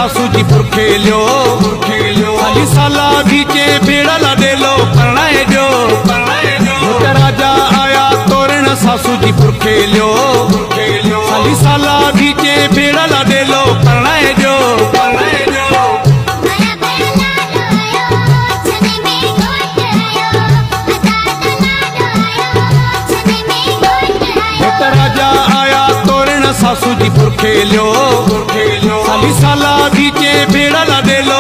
सासू जी पुर खेलियो खाली साला बीचे बेड़ा ला दे लो परणाए जो राजा आया तोरण सासू जी पुर खेलियो खाली साला बीचे बेड़ा ला दे लो परणाए जो राजा आया तोरण सासू जी पुर खेलियो खाली साला बीचे बेड़ा ला दे लो